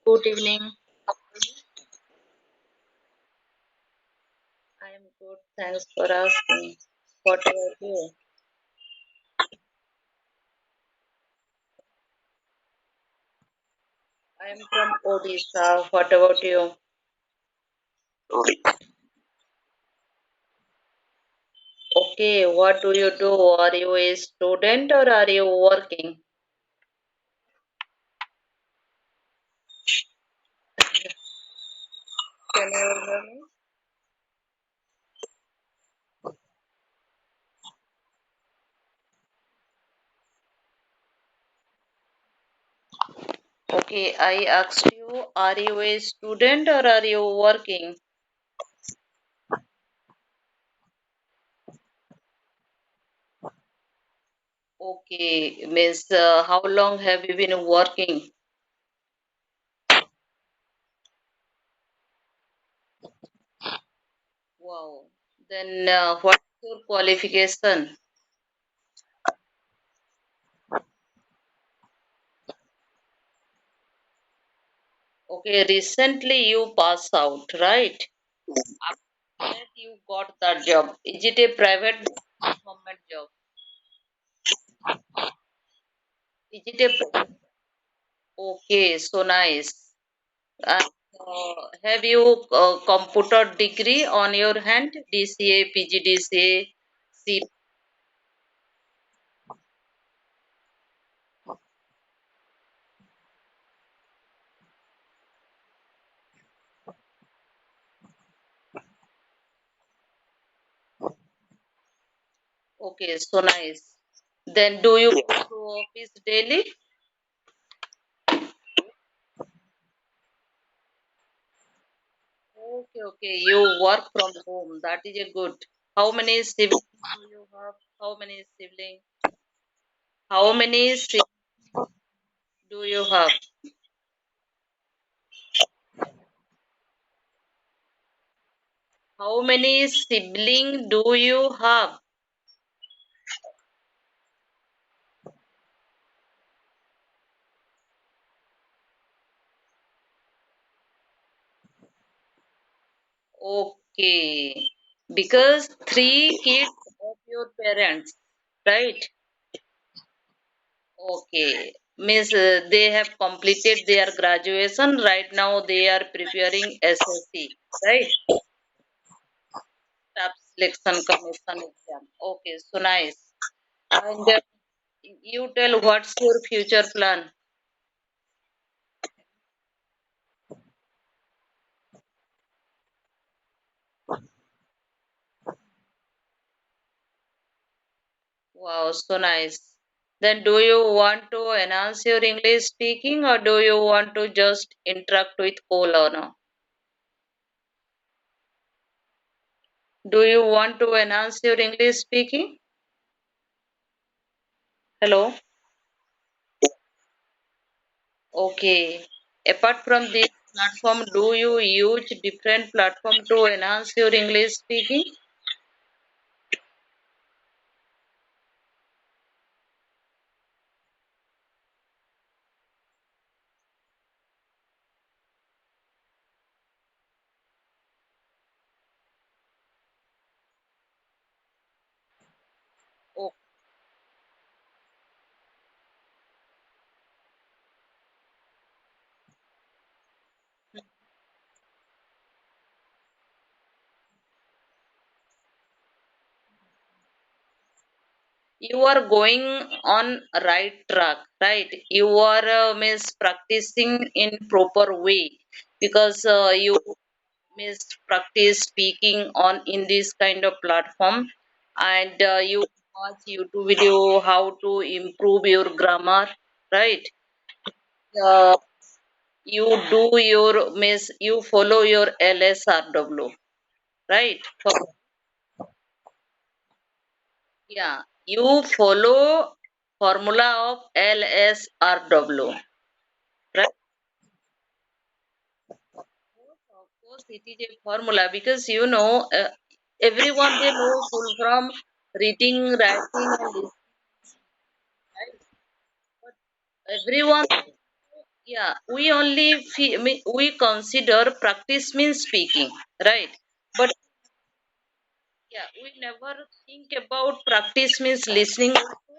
Good evening. I am good. Thanks for asking. What about you? I am from Odisha. What about you? Okay, what do you do? Are you a student or are you working? Can you hear me? Okay, I asked you, are you a student or are you working? Okay, Miss, how long have you been working? Wow. Then what's your qualification? Okay, recently you passed out, right? After that you got that job. Is it a private or government job? Is it a okay? So nice. And, have you computer degree on your hand? DCA, PGDCA, C. Okay, so nice. Then do you go to office daily? Okay, okay. You work from home. That is a good. How many siblings do you have? How many siblings? How many siblings do you have? How many siblings do you have? Okay. Because three kids of your parents, right? Okay. Means they have completed their graduation. Right now they are preparing SSC, right? Staff Selection Commission exam. Okay, so nice. And you tell what's your future plan? Wow, so nice. Then do you want to enhance your English speaking or do you want to just interact with co-learner? Do you want to enhance your English speaking? Hello? Okay. Apart from this platform, do you use different platform to enhance your English speaking? Oh, you are going on right track, right? You are means practicing in proper way because you means practice speaking on in this kind of platform and you watch YouTube video how to improve your grammar, right? uh, you do your means you follow your LSRW, right? Yeah, you follow formula of LSRW, right? Of course, it is a formula because everyone they know full from reading, writing, and listening, right? But everyone Yeah, we consider practice means speaking, right? But yeah, we never think about practice means listening also,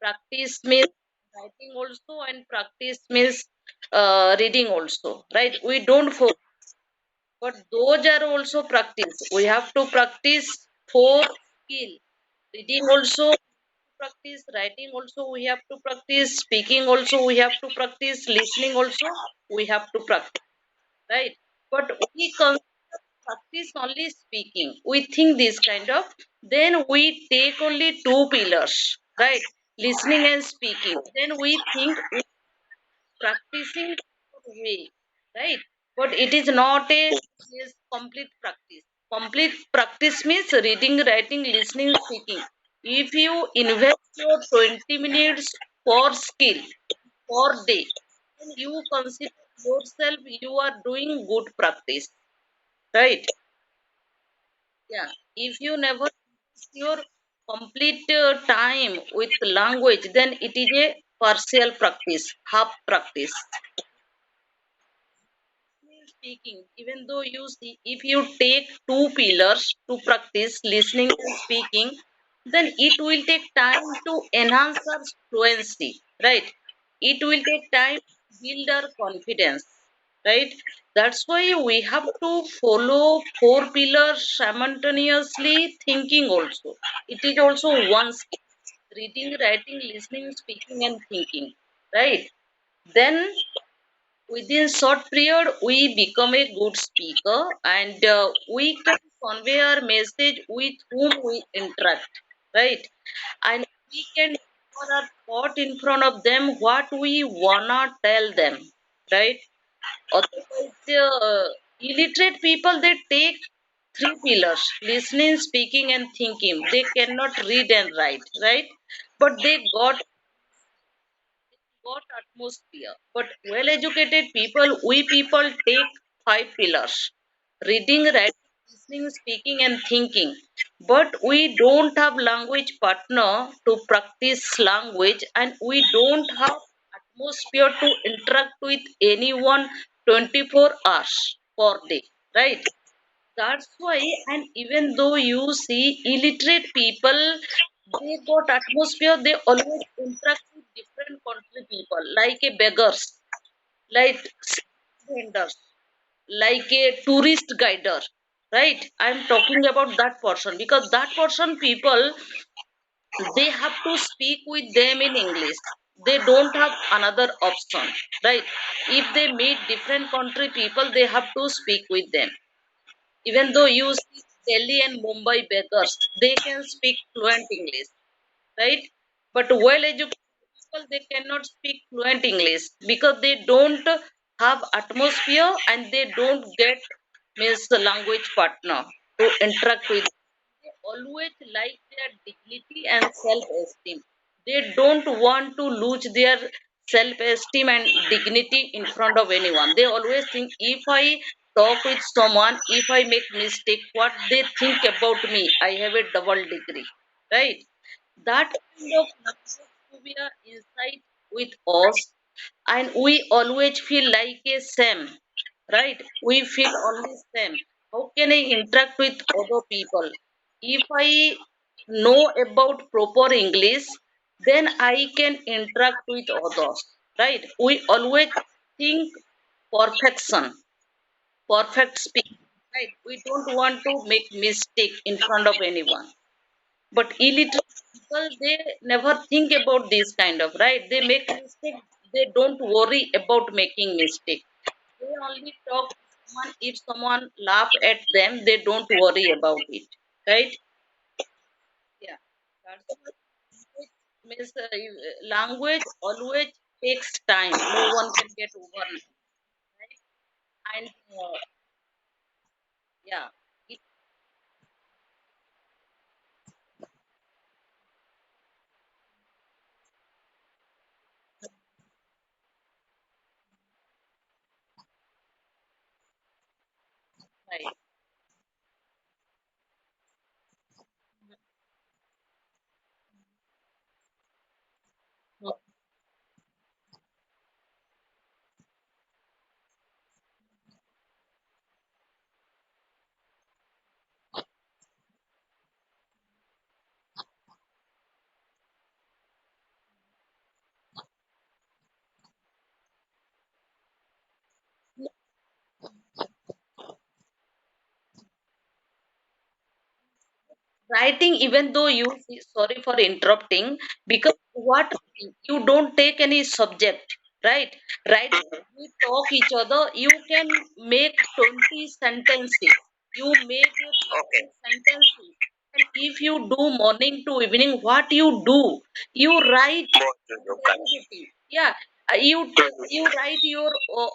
practice means writing also, and practice means reading also, right? We don't focus, but those are also practice. We have to practice for skill. Reading also practice, writing also we have to practice, speaking also we have to practice, listening also we have to practice, right? But we consider practice only speaking. We think this kind of, then we take only two pillars, right? Listening and speaking. Then we think we practicing way, right? But it is not a is complete practice. Complete practice means reading, writing, listening, speaking. If you invest your 20 minutes for skill per day, then you consider yourself you are doing good practice, right? Yeah. If you never invest your complete time with language, then it is a partial practice, half practice. Speaking, even though you see, if you take two pillars to practice listening and speaking, then it will take time to enhance our fluency, right? It will take time to build our confidence, right? That's why we have to follow four pillars simultaneously, thinking also, it is also one skill. Reading, writing, listening, speaking, and thinking, right? Then within short period we become a good speaker, and we can convey our message with whom we interact, right? And we can put our thought in front of them what we wanna tell them, right? Otherwise illiterate people, they take three pillars: listening, speaking, and thinking. They cannot read and write, right? But they got atmosphere. But well educated people, we people take five pillars: reading, writing, listening, speaking, and thinking. But we don't have language partner to practice language, and we don't have atmosphere to interact with anyone 24 hours per day, right? That's why, and even though you see illiterate people, they got atmosphere, they always interact with different country people, like a beggars, like vendors, like a tourist guider, right? I'm talking about that person because that person people, they have to speak with them in English. They don't have another option, right? If they meet different country people, they have to speak with them. Even though you see Delhi and Mumbai beggars, they can speak fluent English, right? But well-educated people, they cannot speak fluent English because they don't have atmosphere and they don't get means the language partner to interact with. They always like their dignity and self-esteem. They don't want to lose their self-esteem and dignity in front of anyone. They always think, if I talk with someone, if I make mistake, what they think about me? I have a double degree, right? That kind of language phobia inside with us, and we always feel like a same, right? We feel only same. How can I interact with other people? If I know about proper English, then I can interact with others, right? We always think perfection, perfect speech, right? We don't want to make mistake in front of anyone. But illiterate people, they never think about this kind of, right? They make mistake, they don't worry about making mistake. They only talk to someone if someone laugh at them, they don't worry about it, right? Yeah, that's what language means. Language always takes time. No one can get overnight, right? And yeah, it, right. writing, even though you, sorry for interrupting, because what, you don't take any subject, right? Right, we talk each other, you can make 20 sentences, you make your 30 sentences, and if you do morning to evening, what you do, you write derivative. Yeah, you write your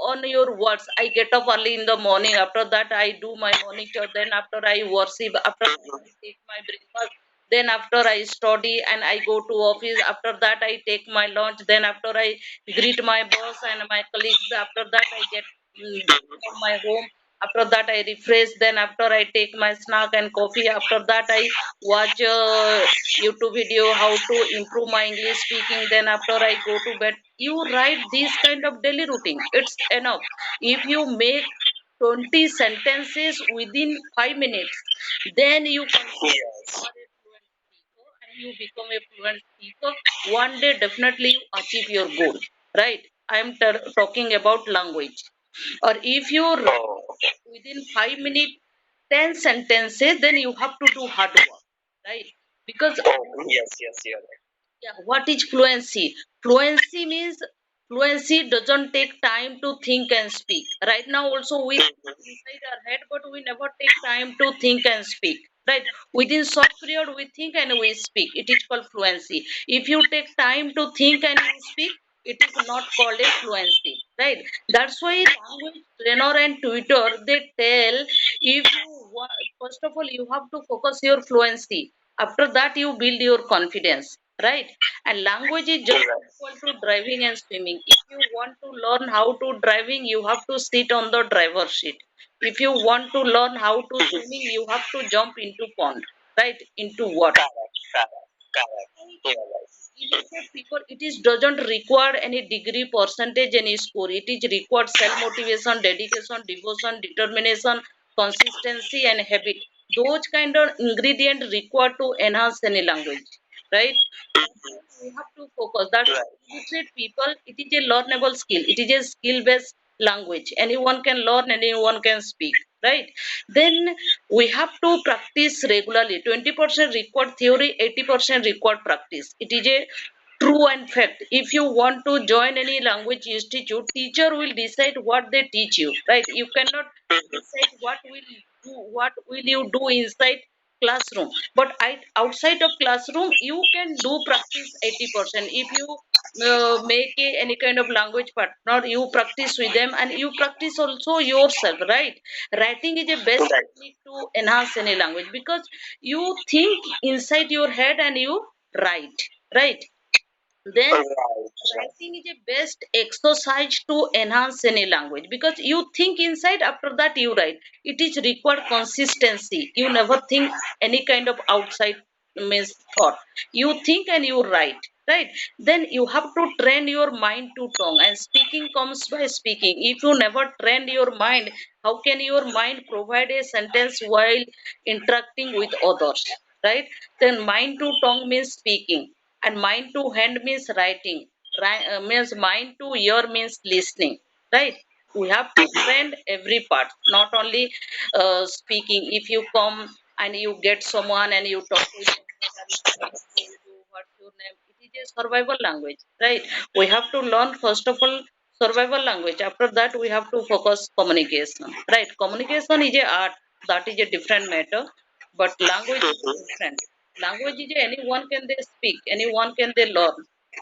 on your words. I get up early in the morning. After that, I do my morning chore. Then after I worship. After that, I take my breakfast. Then after I study and I go to office. After that, I take my lunch. Then after I greet my boss and my colleagues. After that, I get from my home. After that, I refresh. Then after I take my snack and coffee. After that, I watch YouTube video how to improve my English speaking. Then after I go to bed, you write this kind of daily routine. It's enough. If you make 20 sentences within 5 minutes, then you consider you are a fluent speaker and you become a fluent speaker. One day, definitely you achieve your goal. Right? I am talking about language. Or if you write within 5 minutes 10 sentences, then you have to do hard work, right? Because yeah, what is fluency? Fluency means fluency doesn't take time to think and speak. Right now, also we inside our head, but we never take time to think and speak. Right? Within short period, we think and we speak. It is called fluency. If you take time to think and you speak, it is not called a fluency. Right? That's why language trainer and tutor they tell if you want, first of all you have to focus your fluency. After that, you build your confidence, right? And language is just equal to driving and swimming. If you want to learn how to driving, you have to sit on the driver seat. If you want to learn how to swimming, you have to jump into pond, right? Into water. Illiterate people, it is doesn't require any degree, percentage, any score. It is required self motivation, dedication, devotion, determination, consistency, and habit. Those kind of ingredient required to enhance any language, right? We have to focus that illiterate people, it is a learnable skill. It is a skill based language. Anyone can learn, anyone can speak, right? Then we have to practice regularly. 20% required theory, 80% required practice. It is a true and fact. If you want to join any language institute, teacher will decide what they teach you, right? You cannot decide what will you do inside classroom, but outside of classroom you can do practice 80%. If you make any kind of language partner, you practice with them and you practice also yourself, right? Writing is a best technique to enhance any language because you think inside your head and you write, right? Then writing is a best exercise to enhance any language because you think inside, after that you write. It is required consistency. You never think any kind of outside means thought. You think and you write, right? Then you have to train your mind to tongue, and speaking comes by speaking. If you never train your mind, how can your mind provide a sentence while interacting with others, right? Then mind to tongue means speaking, and mind to hand means writing. Means mind to ear means listening, right? We have to train every part, not only speaking. If you come and you get someone and you talk to them, what are you trying to do, what's your name, it is a survival language, right? We have to learn first of all survival language. After that we have to focus communication, right? Communication is a art, that is a different matter, but language is different. Language is anyone can they speak, anyone can they learn,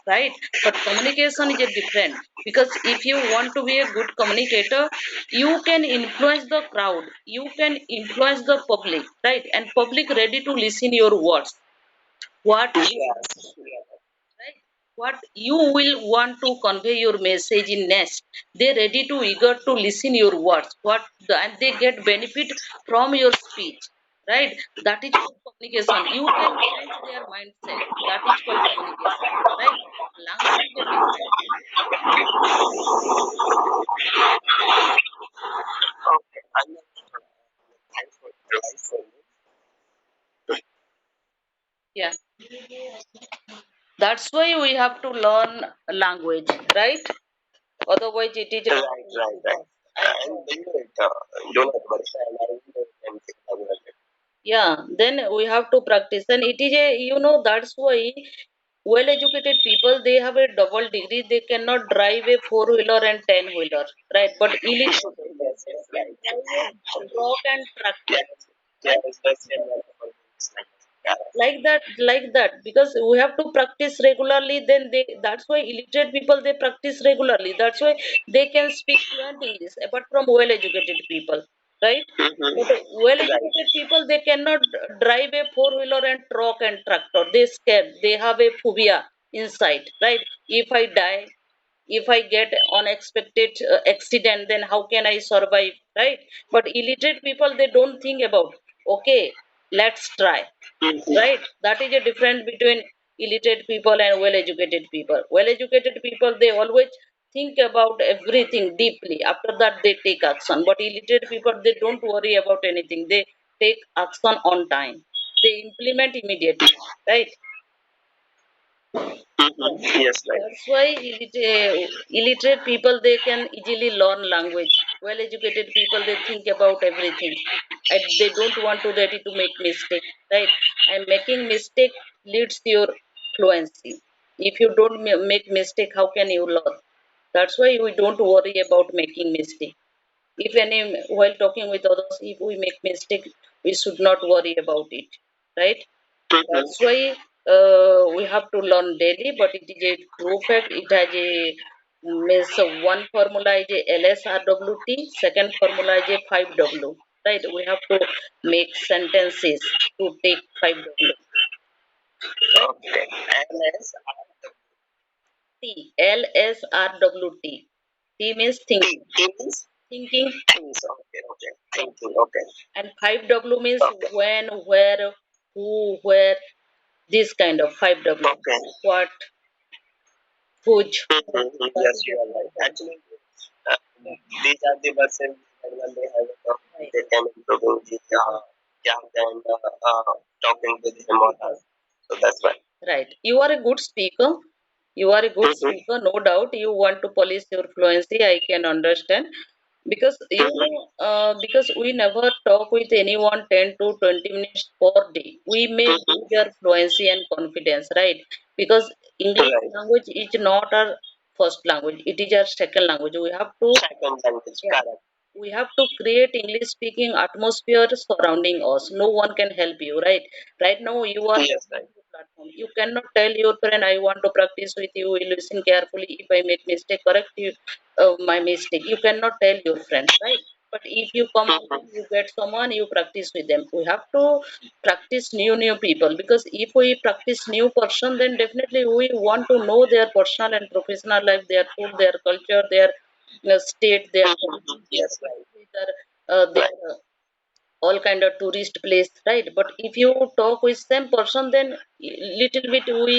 right? But communication is a different, because if you want to be a good communicator, you can influence the crowd, you can influence the public, right? And public ready to listen your words. What right? What you will want to convey your message in next, they ready to eager to listen your words, and they get benefit from your speech, right? That is called communication. You can change their mindset. That is called communication, right? Language is a different. Yeah, that's why we have to learn language, right? Otherwise it is Yeah, then we have to practice. And it is a, that's why well educated people they have a double degree. They cannot drive a four-wheeler and ten-wheeler, right? But illiterate Yes, yes, right. rock and tractor. Yes, that's yeah. Like that because we have to practice regularly, then they, that's why illiterate people they practice regularly, that's why they can speak fluent English apart from well educated people, right? Mhm. But well Right. educated people they cannot drive a four wheeler and truck and tractor, they scared, they have a phobia inside, right? If I die, if I get unexpected accident, then how can I survive, right? But illiterate people they don't think about, okay, let's try, Mhm. right? That is a difference between illiterate people and well educated people. Well educated people they always think about everything deeply, after that they take action, but illiterate people they don't worry about anything, they take action on time, they implement immediately, right? Mhm. Yes, right. That's why illiterate people they can easily learn language. Well educated people they think about everything and they don't want to ready to make mistake, right? And making mistake leads your fluency. If you don't make mistake, how can you learn? That's why we don't worry about making mistake. If any, while talking with others, if we make mistake, we should not worry about it, right? Mhm. That's why we have to learn daily, but it is a true fact. It has a means one formula is a LSRWT, second formula is a 5W. Right? We have to make sentences to take 5W. Right? Okay. LS T, LSRWT. T means thinking. things, Thinking. things. Okay, okay. Thinking. Okay. And 5W means Okay. when, where, who, where, this kind of 5W. Okay. What, whose. Mhm. That Yes, is you a are right. 5W. Actually, uh, these are the versions that when they have a talk, Right. they can improve the jam and talking with him or her. Speaker. So that's why. Right. You are a good speaker. You are a good Mhm. speaker, no doubt. You want to polish your fluency. I can understand. Because Mhm. because we never talk with anyone 10 to 20 minutes per day. We may Mhm. build their fluency and confidence, right? Because English Right. language is not our first language. It is our second language. We have to, Second language. yeah, Correct. we have to create English speaking atmosphere surrounding us. No one can help you, right? Right now you are Yes, listening right. to the platform, you cannot tell your friend I want to practice with you, you listen carefully, if I make mistake correct you, my mistake, you cannot tell your friend, right? But if you come Mhm. outside, you get someone, you practice with them. We have to practice new people, because if we practice new person, then definitely we want to know their personal and professional life, their food, their culture, their state, their Mhm. country, Yes, right. their Right. all kind of tourist place, right? But if you talk with same person, then little bit we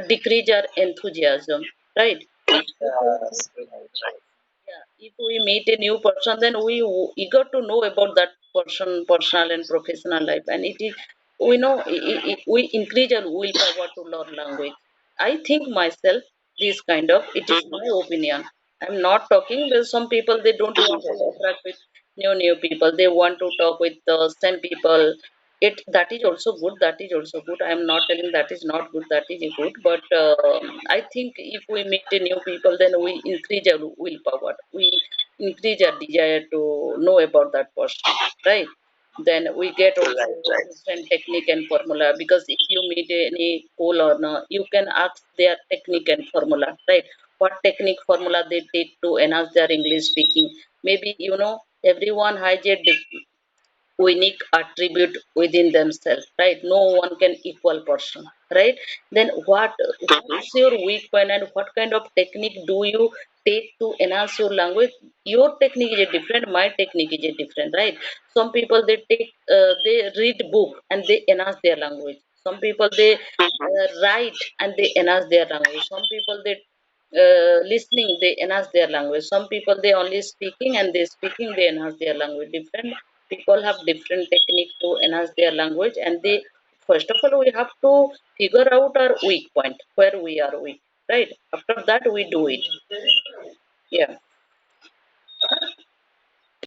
decrease our enthusiasm, right? But if we Yes, right. Right. yeah, if we meet a new person, then we eager to know about that person, personal and professional life, and it is, we know, we increase our willpower to learn language. I think myself this kind of, it is my Mhm. opinion. I'm not talking, but some people they don't want to interact with new people. They want to talk with the same people. It, that is also good, that is also good, I am not telling that is not good, that is good, but I think if we meet new people, then we increase our willpower, we increase our desire to know about that person, right? Then we get also Right. Right. different technique and formula, because if you meet any co-learner, you can ask their technique and formula, right? What technique formula they take to enhance their English speaking. Maybe everyone has a unique attribute within themselves, right? No one can equal person, right? Then Mhm. what's your weak point, and what kind of technique do you take to enhance your language? Your technique is a different, my technique is a different, right? Some people they take they read book and they enhance their language. Some people they Mhm. write and they enhance their language. Some people they listening they enhance their language. Some people they only speaking and they speaking they enhance their language. Different people have different technique to enhance their language, and they, first of all we have to figure out our weak point, where we are weak, right? After that we do it. Yeah.